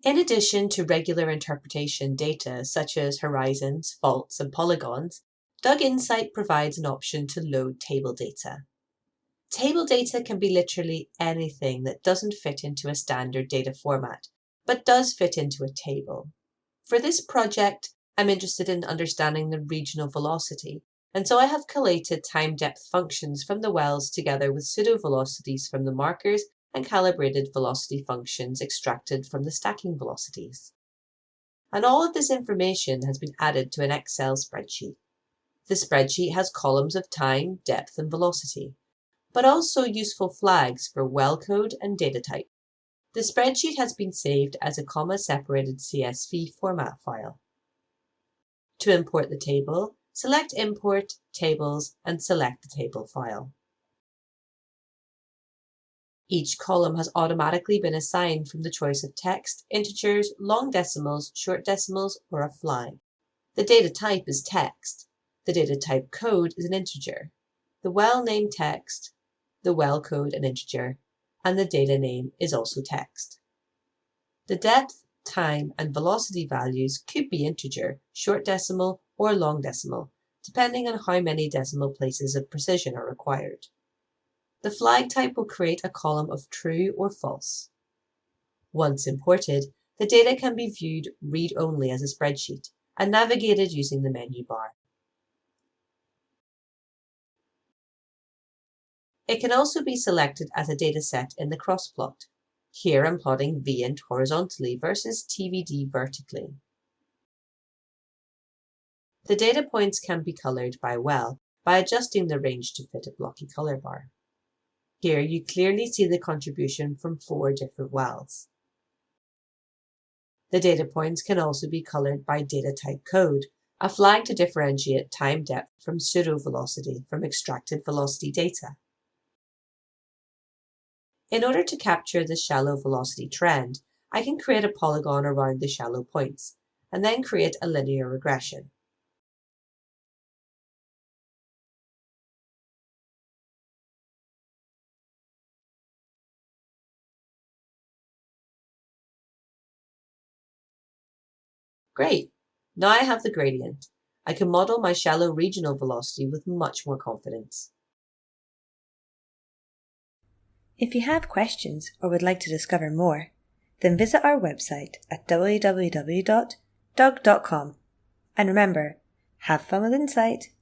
In addition to regular interpretation data such as horizons, faults, and polygons, Doug Insight provides an option to load table data. Table data can be literally anything that doesn't fit into a standard data format, but does fit into a table. For this project, I'm interested in understanding the regional velocity, and so I have collated time depth functions from the wells together with pseudo-velocities from the markers and calibrated velocity functions extracted from the stacking velocities. And all of this information has been added to an Excel spreadsheet. The spreadsheet has columns of time, depth, and velocity, but also useful flags for well code and data type. The spreadsheet has been saved as a comma-separated CSV format file. To import the table, select Import, Tables, and select the table file. Each column has automatically been assigned from the choice of text, integers, long decimals, short decimals, or a flag. The data type is text. The data type code is an integer. The well name text, the well code an integer, and the data name is also text. The depth, time, and velocity values could be integer, short decimal, or long decimal, depending on how many decimal places of precision are required. The flag type will create a column of true or false. Once imported, the data can be viewed read-only as a spreadsheet and navigated using the menu bar. It can also be selected as a dataset in the crossplot. Here I'm plotting VINT horizontally versus TVD vertically. The data points can be colored by well by adjusting the range to fit a blocky color bar. Here you clearly see the contribution from 4 different wells. The data points can also be colored by data type code, a flag to differentiate time depth from pseudo-velocity from extracted velocity data. In order to capture the shallow velocity trend, I can create a polygon around the shallow points, and then create a linear regression. Great! Now I have the gradient. I can model my shallow regional velocity with much more confidence. If you have questions or would like to discover more, then visit our website at www.doug.com. And remember, have fun with Insight.